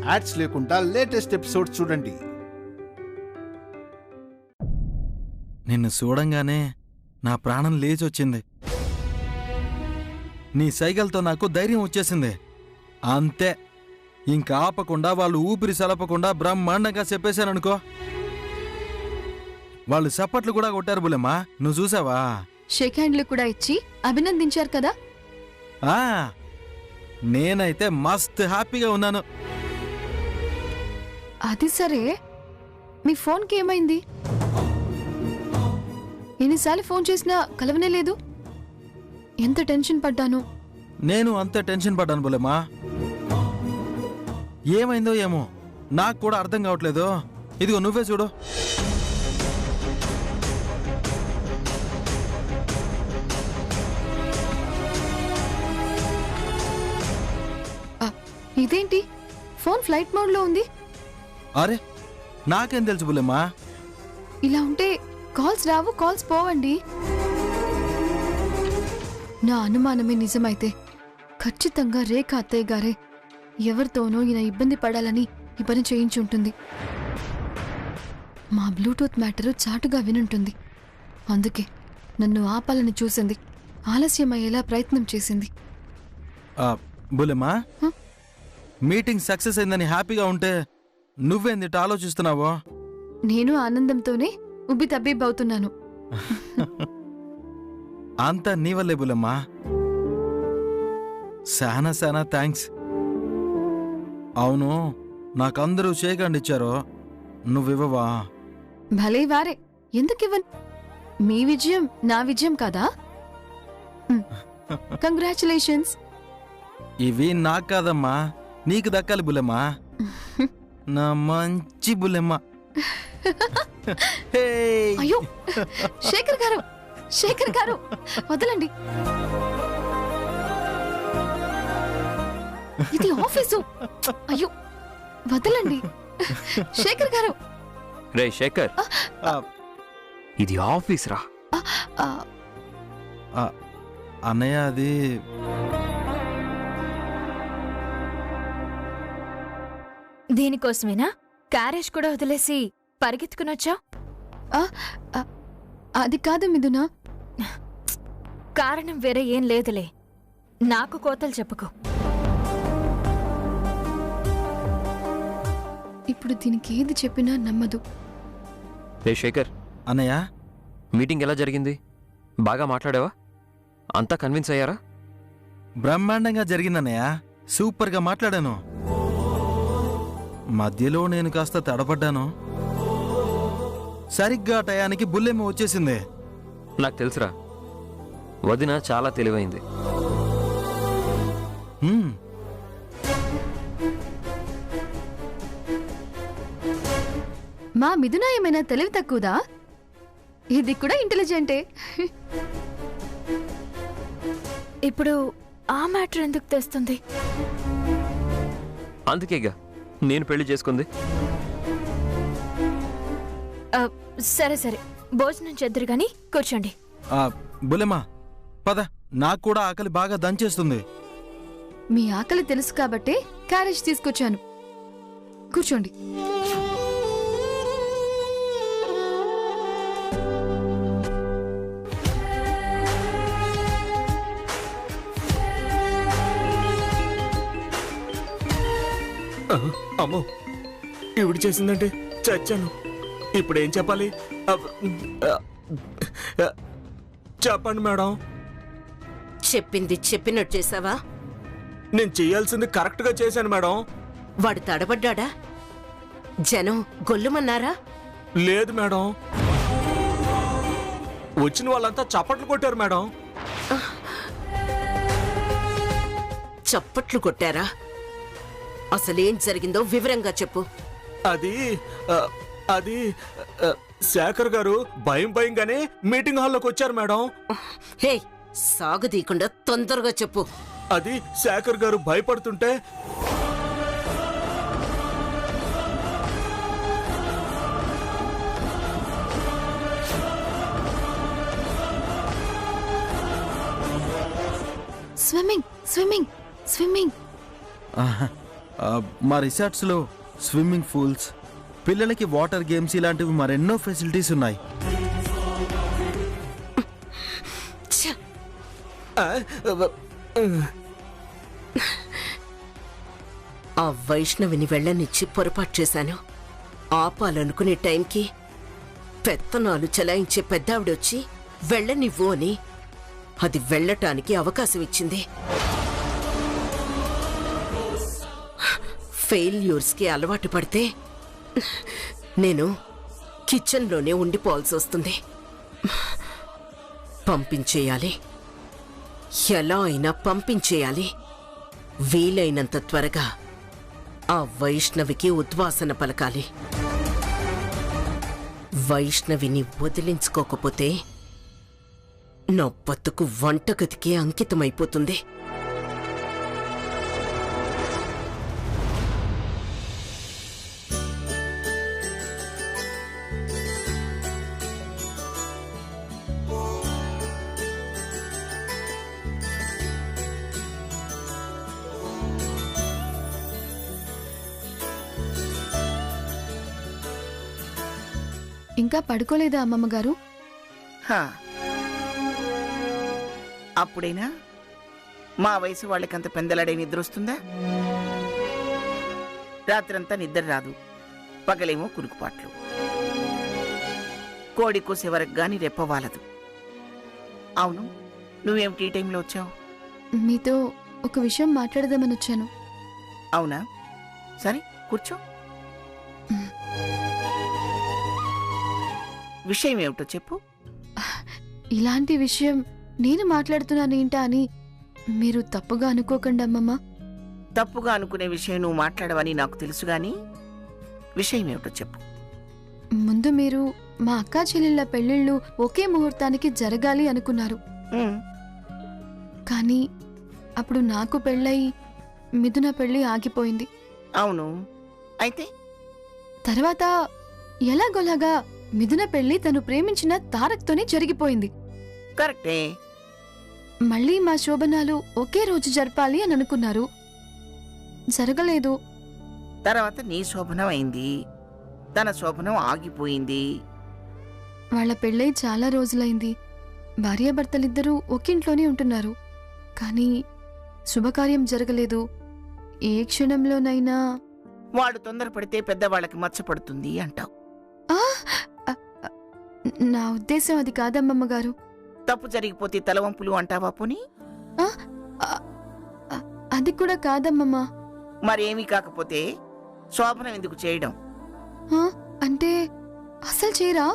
Ads లేకుండా latest episodes చూడండి. నిన్ను చూడంగానే నా ప్రాణం లేచొచ్చింది. నీ సైగల్తో నాకు ధైర్యం వచ్చేసింది. అంతే, ఇంకా ఆపకుండా వాళ్ళు ఊపిరి సలపకుండా బ్రహ్మాండంగా చెప్పేశాననుకో. వాళ్ళు చప్పట్లు కూడా కొట్టారు బులెమ్మా, నువ్వు చూసావా? షేక్ హ్యాండ్లు కూడా ఇచ్చి అభినందించారు కదా. నేనైతే మస్త్ హ్యాపీగా ఉన్నాను. అది సరే, మీ ఫోన్కి ఏమైంది? ఎన్నిసార్లు ఫోన్ చేసినా కలవనే లేదు. ఎంత టెన్షన్ పడ్డాను. నేను అంతే టెన్షన్ పడ్డాను బులెమ్మా. ఏమైందో ఏమో నాకు కూడా అర్థం కావట్లేదు. ఇదిగో నువ్వే చూడు. ఇదేంటి, ఫోన్ ఫ్లైట్ మోడ్ లో ఉంది? అరే, నాకేం తెలుసు బులెమ్మా. ఇలా ఉంటే కాల్స్ రావు, కాల్స్ పోవండి. నా అనుమానమే నిజమైతే ఖచ్చితంగా రేఖ అత్తయ్య గారే ఎవరితోనో ఈయన ఇబ్బంది పడాలని ఈ పని చేయించుంటుంది. మా బ్లూటూత్ మ్యాటరు చాటుగా వినుంటుంది. అందుకే నన్ను ఆపాలని చూసింది, ఆలస్యమయ్యేలా ప్రయత్నం చేసింది. బులెమ్మా, మీటింగ్ సక్సెస్ అయిందని హ్యాపీగా ఉంటే నువ్వేందిట ఆలోచిస్తున్నావో? నేను ఆనందంతోనే ఉబ్బి తబ్బిబ్బవుతున్నాను. అంతా నీ వల్లే బులెమ్మా. శానా శానా థ్యాంక్స్. అవును, నాకందరూ షేక్ హ్యాండ్ ఇచ్చారో, నువ్వివ్వవా? భలే వారే, ఎందుకివ్వను? మీ విజయం నా విజయం కాదా? కంగ్రాచులేషన్స్. ఇవి నాకు కాదమ్మా, నీకు దక్కాలి బులెమ్మా. నా మంచి బులెమ్మా. అయ్యో శేఖర్ గారు, శేఖర్ గారు వదలండి. ఇది ఆఫీసు. అయ్యో వదలండి శేఖర్ గారు. రే శేఖర్, ఇది ఆఫీస్ రా. అన్నయ్య, అది దీనికోసమేనా క్యారేజ్ కూడా వదిలేసి పరిగెత్తుకునొచ్చా? అది కాదు మిథునా. కారణం వేరే ఏం లేదులే, నాకు కోతలు చెప్పుకో. ఇప్పుడు దీనికి ఏది చెప్పినా నమ్మదు. రే శేఖర్. అన్నయ్య, మీటింగ్ ఎలా జరిగింది? బాగా మాట్లాడావా? అంతా కన్విన్స్ అయ్యారా? బ్రహ్మాండంగా జరిగిందన్నయ్య. సూపర్గా మాట్లాడాను. మధ్యలో నేను కాస్త తడపడ్డాను. సరిగ్గా టయానికి బుల్లెమ్మ వచ్చేసింది. నాకు తెలుసురా, వదిన చాలా తెలివైంది. మా మిథునా ఏమైనా తెలివి తక్కువదా? ఇది కూడా ఇంటెలిజెంటే. ఇప్పుడు ఆ మ్యాటర్ ఎందుకు తెస్తుంది? అందుకేగా నేను పెళ్లి చేసుకుంది. సరే సరే, భోజనం చేద్దరు గాని కూర్చోండి. బుల్లెమ్మ పద, నాకు కూడా ఆకలి బాగా దంచేస్తుంది. మీ ఆకలి తెలుసు కాబట్టే క్యారేజ్ తీసుకొచ్చాను. కూర్చోండి. అమ్మో, ఇవిడి చేసిందంటే చచ్చాను. ఇప్పుడేం చెప్పాలి? చెప్పండి మేడం. చెప్పింది చెప్పినట్టు చేసావా? నేను చేయాల్సింది కరెక్ట్ గా చేశాను మేడం. వాడు తడబడ్డా? జనం గొల్లుమన్నారా? లేదు మేడం, వచ్చిన వాళ్ళంతా చప్పట్లు కొట్టారు మేడం. చప్పట్లు కొట్టారా? అసలేం జరిగిందో వివరంగా చెప్పు. అది శేఖర్ గారు భయం భయంగానే మీటింగ్ హాల్లోకి వచ్చారు మేడం. హే, సాగుదీయకుండా తొందరగా చెప్పు. అది శేఖర్ గారు భయపడుతుంటే స్విమ్మింగ్ స్విమ్మింగ్ స్విమ్మింగ్. మా రిసార్ట్స్లో స్విమ్మింగ్ పూల్స్, పిల్లలకి వాటర్ గేమ్స్ ఇలాంటివి మరెన్నో ఫెసిలిటీస్ ఉన్నాయి. ఛ! ఆ వైష్ణవిని వెళ్ళనిచ్చి పొరపాటు చేశాను. ఆపాలనుకునే టైంకి పెత్తనాలు చలాయించే పెద్దావిడొచ్చి వెళ్ళనివ్వు అని అది వెళ్ళటానికి అవకాశం ఇచ్చింది. ఫెయిల్యూర్స్కి అలవాటు పడితే నేను కిచెన్లోనే ఉండిపోవాల్సి వస్తుంది. పంపించేయాలి, ఎలా అయినా పంపించేయాలి. వీలైనంత త్వరగా ఆ వైష్ణవికి ఉద్వాసన పలకాలి. వైష్ణవిని వదిలించుకోకపోతే నా బతుకు వంటగదికే అంకితమైపోతుంది. ఇంకా పడుకోలేదా అమ్మమ్మ గారు? హా. అప్పుడైనా మా వయసు వాళ్ళకంత పెందలాడే నిద్ర వస్తుందా? రాత్రంతా నిద్ర రాదు, పగలేమో కురుకుపాట్లు. కోడి కోసే వరకు గాని రెప్పవాలదు. అవును, నువ్వేమిటి ఈ టైంలో వచ్చావు? మీతో ఒక విషయం మాట్లాడదామని వచ్చాను. అవునా, సరే కూర్చో. విషయం ఏమిటో చెప్పు. ఇలాంటి విషయం నేను మాట్లాడుతున్నానేంటా అని మీరు తప్పుగా అనుకోకండి అమ్మమ్మ. తప్పుగా అనుకునే విషయం నువ్వు మాట్లాడవని నాకు తెలుసు గాని విషయం ఏమిటో చెప్పు. ముందు మీరు మా అక్కా చెల్లెళ్ళ పెళ్ళిళ్ళు ఒకే ముహూర్తానికి జరగాలి అనుకున్నారు. ఉమ్, కానీ అప్పుడు నాకు పెళ్ళై మిథున పెళ్ళి ఆగిపోయింది. అవును, అయితే తర్వాత ఎలాగోలాగా మిథున పెళ్లి తను ప్రేమించిన తారక్తోనే జరిగిపోయింది. కరెక్టే. మళ్ళీ మా శోభనాలు ఒకే రోజు జరపాలి అని అనుకున్నారు, జరగలేదు. తర్వాత నీ శోభనం అయింది, తన శోభనం ఆగిపోయింది. వాళ్ళ పెళ్ళై చాలా రోజులైంది. భార్యాభర్తలిద్దరూ ఒకింట్లోనే ఉంటున్నారు. కానీ శుభకార్యం జరగలేదు. ఏ క్షణంలోనైనా వాడు తొందరపడితే పెద్దవాళ్ళకి మచ్చపడుతుంది అంటావు. నా ఉద్దేశం అది కాదమ్మమ్మ గారు. తప్పు జరిగిపోతే తలవంపులు అంటావా పోనీ? ఆ, ఆ, ఆ, అది కూడా కాదమ్మమ్మ. మరేమీ కాకపోతే శోభనం ఎందుకు చేయడం? ఆ, అంటే అసలు చేయరా?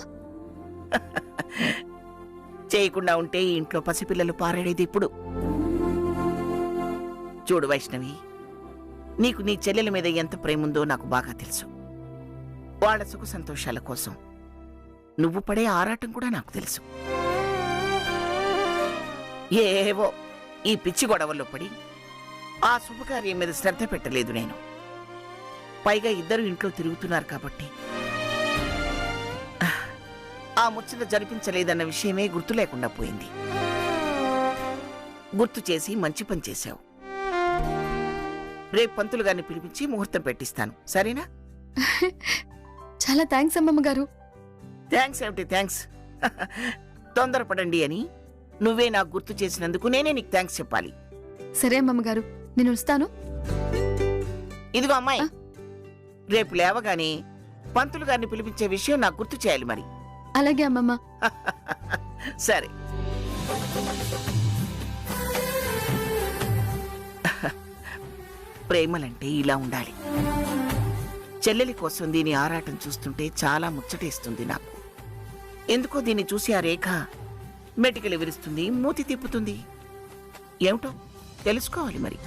చేయకుండా ఉంటే ఈ ఇంట్లో పసిపిల్లలు పారాడేది ఇప్పుడు. చూడు వైష్ణవి, నీకు నీ చెల్లెల మీద ఎంత ప్రేముందో నాకు బాగా తెలుసు. వాళ్ళ సుఖ సంతోషాల కోసం నువ్వు పడే ఆరాటం కూడా నాకు తెలుసు. ఏవో ఈ పిచ్చి గొడవల్లో పడి ఆ శుభకార్యం మీద శ్రద్ధ పెట్టలేదు నేను. పైగా ఇద్దరు ఇంట్లో తిరుగుతున్నారు కాబట్టి ఆ ముచ్చట జరిపించలేదన్న విషయమే గుర్తు లేకుండా పోయింది. గుర్తు చేసి మంచి పని చేశావు. రేపు పంతులు గారిని పిలిపించి ముహూర్తం పెట్టిస్తాను, సరేనా? చాలా థ్యాంక్స్ అమ్మమ్మ గారు. థ్యాంక్స్ ఏమిటి థ్యాంక్స్? తొందరపడండి అని నువ్వే నాకు గుర్తు చేసినందుకు నేనే నీకు థ్యాంక్స్ చెప్పాలి. సరే అమ్మమ్మ గారు, నేను వస్తాను. ఇదిగో అమ్మాయి, రేపు లేవగానే పంతులు గారిని పిలిపించే విషయం నాకు గుర్తు చేయాలి మరి. అలాగే అమ్మమ్మ. సరే. ప్రేమలంటే ఇలా ఉండాలి. చెల్లెలి కోసం దీని ఆరాటం చూస్తుంటే చాలా ముచ్చటేస్తుంది నాకు. ఎందుకో దీన్ని చూసి ఆ రేఖ మెటికలు విరుస్తుంది, మూతి తిప్పుతుంది. ఏమిటో తెలుసుకోవాలి మరి.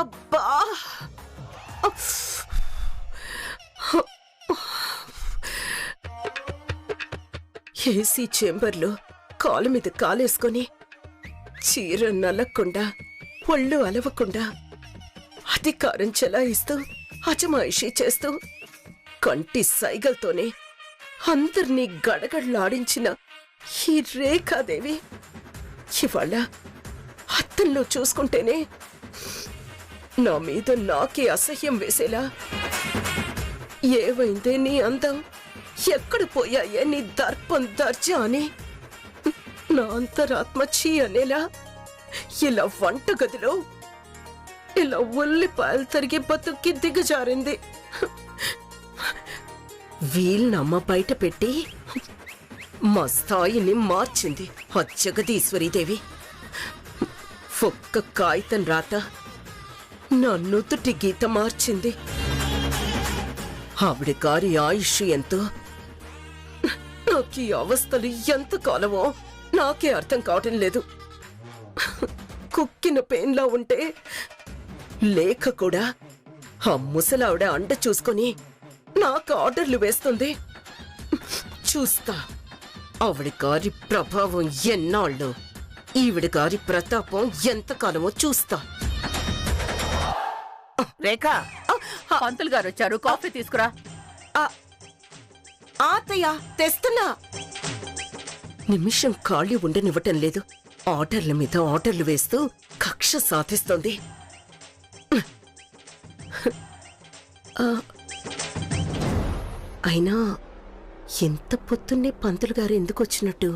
అబ్బా! ఏసీ చేంబర్లో కాలు మీద కాలేసుకొని చీర నలక్కుండా ఒళ్ళు అలవకుండా అధికారం చెలాయిస్తూ అజమాయిషీ చేస్తూ కంటి సైగల్తోనే అందర్నీ గడగడలాడించిన ఈ రేఖాదేవి ఇవాళ అద్దంలో చూసుకుంటేనే నా మీద నాకే అసహ్యం వేసేలా, ఏవైందే నీ అందం, ఎక్కడ పోయాయే నీ దర్పం దర్జా అని నా అంతరాత్మ చీ అనేలా ఇలా వంటగదిలో ఇలా ఉల్లిపాయలు తరిగి బతుక్కి దిగజారింది. వీళ్ళనమ్మ బయట పెట్టి మా స్థాయిని మార్చింది ఆ జగదీశ్వరీదేవి. ఒక్క కాగితం రాత నా నుదుటి గీత మార్చింది. ఆవిడ గారి ఆయుష్ ఎంతో, నాకు ఈ అవస్థలు ఎంత కాలమో నాకే అర్థం కావటం లేదు. కుక్కిన పెయిన్లా ఉంటే లేఖ కూడా ఆ ముసలావిడ అండ చూసుకొని నాకు ఆర్డర్లు వేస్తుంది. చూస్తా ఆవిడ గారి ప్రభావం ఎన్నాళ్ళు, ఈవిడ గారి ప్రతాపం ఎంతకాలమో చూస్తా. రేఖ, పంతులు గారు వచ్చారు, కాఫీ తీసుకురా. ఆతయ్య తెస్తున్నా. నిమిషం ఖాళీ ఉండనివ్వటం లేదు. ఆర్డర్ల మీద ఆర్డర్లు వేస్తూ కక్ష సాధిస్తోంది. అయినా ఎంత పొద్దున్నే పంతులు గారు ఎందుకు వచ్చినట్టు?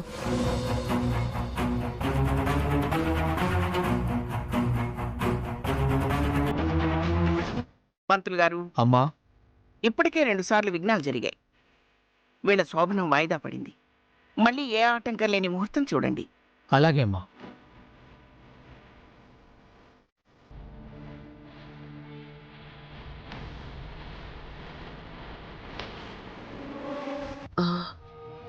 పంతులు గారు, అమ్మా, ఇప్పటికే 2 సార్లు విఘ్నాలు జరిగాయి. వీళ్ళ శోభనం వాయిదా పడింది. మళ్ళీ ఏ ఆటంకం లేని ముహూర్తం చూడండి. అలాగే అమ్మా.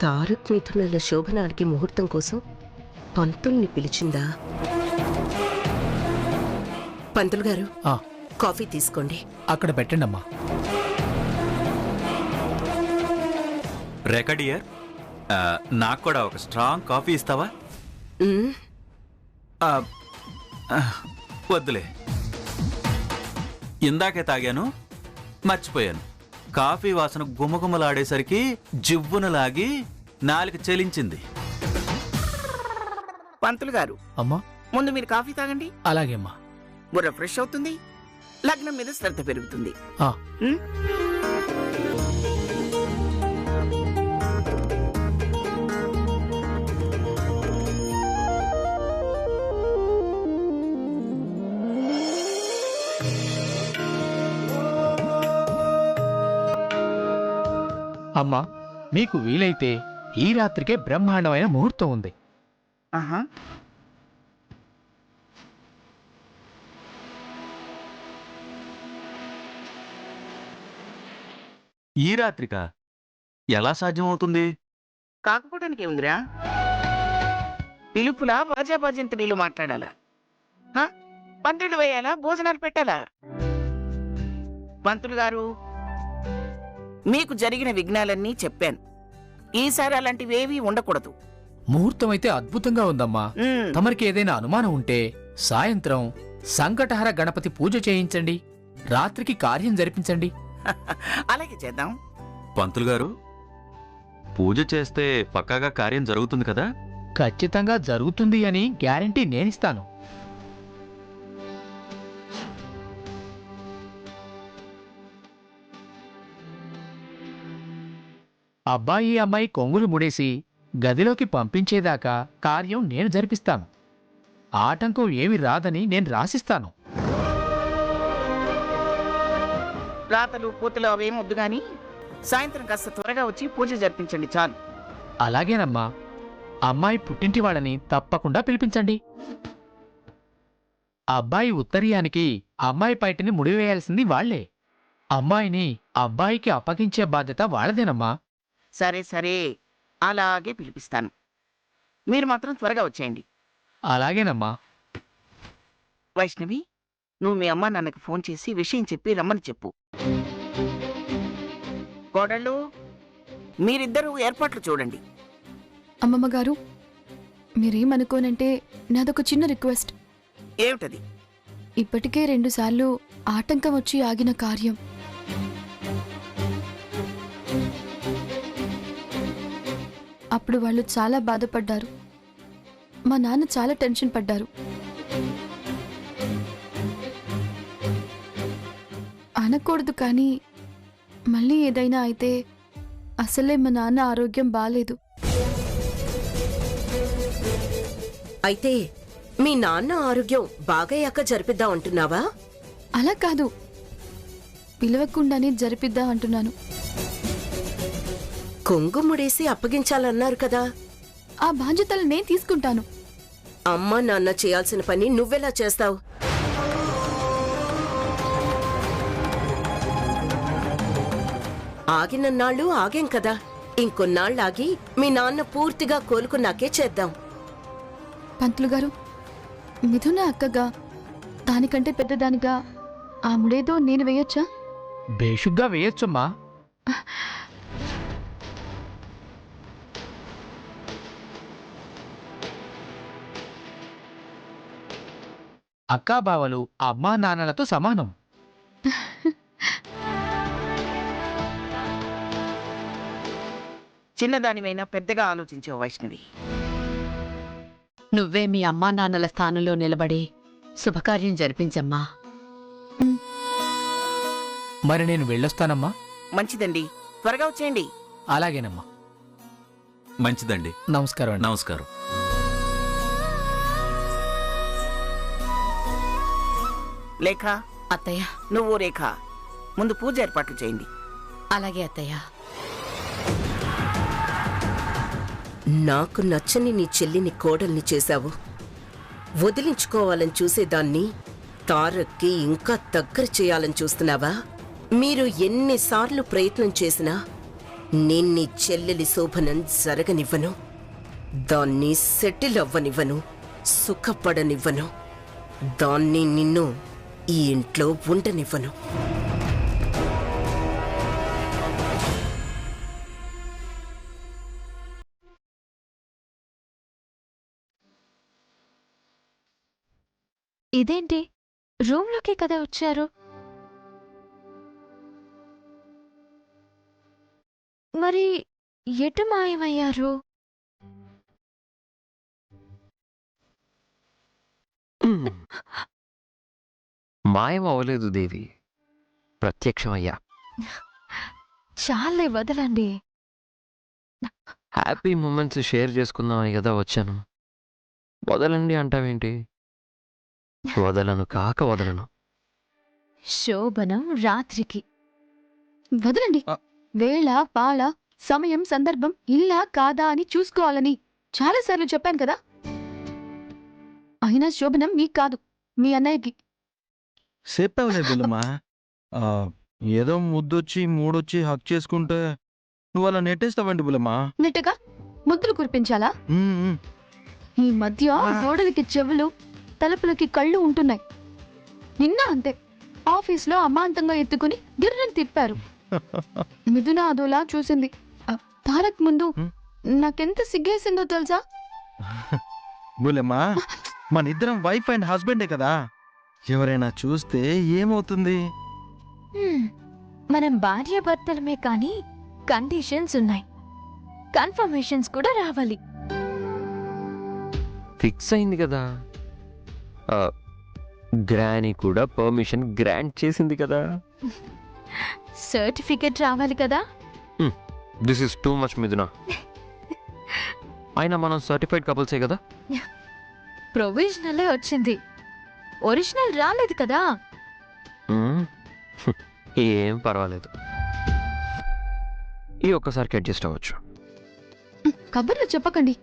తారక్ మిథునుల శోభనానికి ముహూర్తం కోసం పంతుల్ని పిలిచిందా? పంతులు గారు, కాఫీ తీసుకోండి. అక్కడ పెట్టండి అమ్మా. రేఖా డియర్, నాకు కూడా ఒక స్ట్రాంగ్ కాఫీ ఇస్తావా? వద్దులే, ఇందాకే తాగాను, మర్చిపోయాను. కాఫీ వాసన గుమగుమలాడేసరికి జివ్వును లాగి నాలుక చెలించింది. పంతులు గారు, అమ్మా, ముందు మీరు కాఫీ తాగండి. అలాగే అమ్మా. బుర్ర ఫ్రెష్ అవుతుంది, లగ్నం మీద శ్రద్ధ పెరుగుతుంది. అమ్మా, మీకు వీలైతే ఈ రాత్రికే బ్రహ్మాండమైన ముహూర్తం ఉంది. ఆహా, ఈ రాత్రిక ఎలా సాధ్యమవుతుంది? కాకపోవడానికి ఏముందిరా? పిలుపులా బాజాబాజంతరీలు మాట్లాడాలా? పంతులు వేయాలా? భోజనాలు పెట్టాలా? పంతులు గారు, మీకు జరిగిన విఘ్నాలన్నీ చెప్పాను. ఈసారి అలాంటివేవీ ఉండకూడదు. ముహూర్తం అయితే అద్భుతంగా ఉందమ్మా. తమరికి ఏదైనా అనుమానం ఉంటే సాయంత్రం సంకటహర గణపతి పూజ చేయించండి, రాత్రికి కార్యం జరిపించండి. అలాగే చేద్దాం. పంతులు గారు, పూజ చేస్తే పక్కాగా కార్యం జరుగుతుంది కదా? ఖచ్చితంగా జరుగుతుంది అని గ్యారంటీ నేనిస్తాను. అబ్బాయి అమ్మాయి కొంగులు ముడేసి గదిలోకి పంపించేదాకా కార్యం నేను జరిపిస్తాను. ఆటంకం ఏమి రాదని నేను రాసిస్తాను. రాతలు పూతలు అవేం వద్దు గాని సాయంత్రం కాస్త త్వరగా వచ్చి పూజ జరిపించండి చాలు. అలాగేనమ్మా. అమ్మాయి పుట్టింటి వాళ్ళని తప్పకుండా పిలిపించండి. అబ్బాయి ఉత్తరీయానికి అమ్మాయి పైటిని ముడివేయాల్సింది వాళ్లే. అమ్మాయిని అబ్బాయికి అప్పగించే బాధ్యత వాళ్ళదేనమ్మా. సరే సరే, అలాగే పిలిపిస్తాను. మీరు మాత్రం త్వరగా వచ్చేయండి. అలాగేనమ్మా. వైష్ణవి, నువ్వు మీ అమ్మా నాన్నకి ఫోన్ చేసి విషయం చెప్పి రమ్మని చెప్పు. కోడళ్ళు, మీరిద్దరూ ఏర్పాట్లు చూడండి. అమ్మమ్మ గారు, మీరేమనుకోనంటే నాదొక చిన్న రిక్వెస్ట్. ఏమిటది? ఇప్పటికే 2 సార్లు ఆటంకం వచ్చి ఆగిన కార్యం. అప్పుడు వాళ్ళు చాలా బాధపడ్డారు. మా నాన్న చాలా టెన్షన్ పడ్డారు. అనకూడదు కానీ మళ్ళీ ఏదైనా అయితే అసలే మా నాన్న ఆరోగ్యం బాలేదు. అయితే మీ నాన్న ఆరోగ్యం బాగయ్యాక జరిపిద్దాం అంటున్నావా? అలా కాదు, పిలవకుండానే జరిపిద్దాం అంటున్నాను. కొంగుముడేసి అప్పగించాలన్నారు కదా. ఆ బాధ్యతలు నేను తీసుకుంటాను. అమ్మా నాన్న చేయాల్సిన పని నువ్వెలా చేస్తావు? ఆగినన్నాళ్ళు ఆగేం కదా. ఇంకొన్నాళ్ళాగి మీ నాన్న పూర్తిగా కోలుకున్నాకే చేద్దాం. పంతులు గారు, మిథున అక్కగా, దానికంటే పెద్దదానిగా ఆ ముడేదో నేను వేయొచ్చా? బేషుగ్గా వేయొచ్చమ్మా. అక్కాబావలు అమ్మా నాన్నలతో సమానం. చిన్నదానివైనా పెద్దగా ఆలోచించావు వైష్ణవి. నువ్వే మీ అమ్మా నాన్నల స్థానంలో నిలబడి శుభకార్యం జరిపించమ్మా. మరి నేను వెళ్ళొస్తానమ్మా. మంచిదండి, త్వరగా వచ్చేయండి. అలాగేనమ్మా. మంచిదండి. నమస్కారం అండి. నమస్కారం. లేఖ, అత్తయ్య. నువ్వు రేఖ ముందు పూజ ఏర్పాట్లు చేయండి. అలాగే అత్తయ్య. నాకు నచ్చని నీ చెల్లిని కోడల్ని చేశావు. వదిలించుకోవాలని చూసేదాన్ని తారక్కి ఇంకా దగ్గర చేయాలని చూస్తున్నావా? మీరు ఎన్నిసార్లు ప్రయత్నం చేసినా నేను నీ చెల్లెలి శోభనం జరగనివ్వను. దాన్ని సెటిల్ అవ్వనివ్వను, సుఖపడనివ్వను. దాన్ని నిన్ను ఈ ఇంట్లో ఉండనివ్వను. ఇదేంటి, రూమ్లోకే కదా వచ్చారు? మరి ఎటు మాయమయ్యారు? మాయం అవ్వలేదు దేవి, ప్రత్యక్షమయ్యా. చాలే, వదలండి. హ్యాపీ మూమెంట్స్ షేర్ చేసుకుందామని కదా వచ్చాను. వదలండి అంటావేంటి? వదలను కాక వదలను. శోభనం రాత్రికి. వదలండి. వేళ పాళ, సమయం, సందర్భం ఇల్లా కాదా అని చూసుకోవాలని చాలాసార్లు చెప్పాను కదా. అయినా శోభనం మీకు కాదు, మీ అన్నయ్యకి. చెప్పావులే బుల్లమ్మా. ఏదో ముద్దొచ్చి మూడొచ్చి హక్ చేసుకుంటే నువ్వు అలా నెట్టేస్తావండి బుల్లమ్మా. నెట్టగా ముద్దులు కురిపించాలా? ఈ మధ్య గోడలకి చెవులు, తలుపులకి కళ్ళు ఉంటున్నాయి. నిన్న అంతే, ఆఫీస్లో అమాంతంగా ఎత్తుకుని గిర్రని తిప్పారు. మిథున అదోలా చూసింది. తారక్ ముందు నాకెంత సిగ్గేసిందో తెలుసా? బుల్లమ్మా, మన ఇద్దరం వైఫ్ అండ్ హస్బెండే కదా. ఎవరైనా చూస్తే ఏమవుతుంది? మనం భార్యాభర్తలమే కానీ కండిషన్స్ ఉన్నాయి. కన్ఫర్మేషన్స్ కూడా రావాలి. ఫిక్స్ అయింది కదా. గ్రానీ కూడా పర్మిషన్ గ్రాంట్ చేసింది కదా. సర్టిఫికెట్ రావాలి కదా. దిస్ ఇస్ టూ మచ్ మిథున. అయినా మనం సర్టిఫైడ్ కపుల్సే కదా. ప్రొవిజనలే వచ్చింది, ఒరిజినల్ రాలేదు కదా. ఏం పర్వాలేదు, ఈ ఒక్కసారికి అడ్జస్ట్ అవ్వచ్చు. కబుర్లు చెప్పకండి,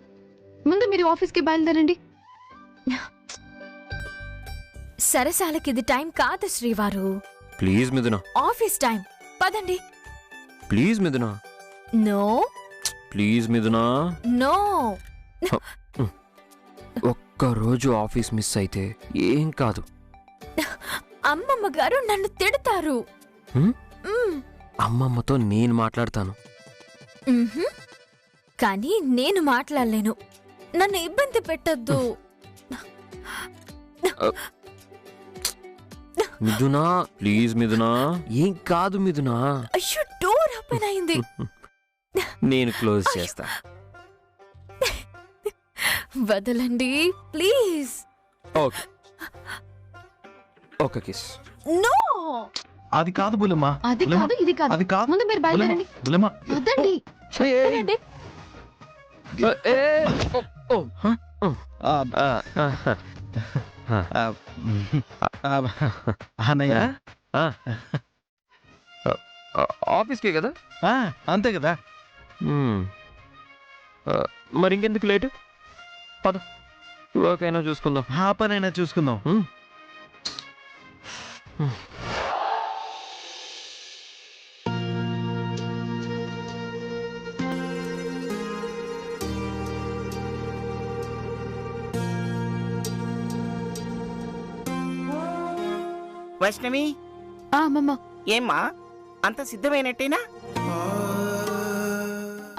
ముందు మీరు ఆఫీస్కి బయలుదేరండి. సరసాలకి ఇది టైం కాదు శ్రీవారు. ప్లీజ్ మిథున, ఆఫీస్ టైం, పదండి. ప్లీజ్ మిథున. నో ప్లీజ్ మిథున. నో. ఒక్కరోజు ఆఫీస్ మిస్ అయితే ఏం కాదు. అమ్మమ్మ గారు నన్ను తిడతారు. అమ్మమ్మతో నేను మాట్లాడతాను. కానీ నేను మాట్లాడలేను. నన్ను ఇబ్బంది పెట్టొద్దు. మిథునా ప్లీజ్ మిథునా. ఏం కాదు మిథునా. అయ్యో డోర్ ఓపెన్ అయింది. నేను క్లోజ్ చేస్తా. వదలండి please. Okay okay kiss. No అది కాదు బులమ్మ. అది కాదు ఇది కాదు. అది కాదు. ముందు మీరు బయలుదేరండి. బులమ్మ. వద్దండి. వదలండి. అన్నయ్య ఆఫీస్కే కదా. అంతే కదా. మరి ఇంకెందుకు లేటు? పద, వర్క్ అయినా చూసుకుందాం. ఆ పనైనా చూసుకుందాం. వైష్ణవి, అమ్మమ్మ ఏమ్మా అంత సిద్ధమైనట్టేనా?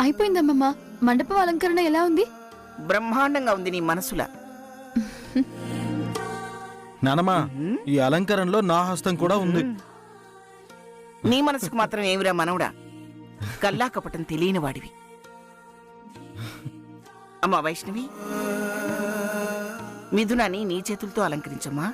అయిపోయిందమ్మమ్మ. మండపం అలంకరణ ఎలా ఉంది? బ్రహ్మాండంగా ఉంది నీ మనసులా. నానమ్మా, ఈ అలంకరణలో నా హస్తం కూడా ఉంది. నీ మనసుకు మాత్రం ఏమిరా మనవుడా, కల్లా కపటం తెలియని వాడివి. అమ్మా వైష్ణవి, మిథునాన్ని నీ చేతులతో అలంకరించమ్మా.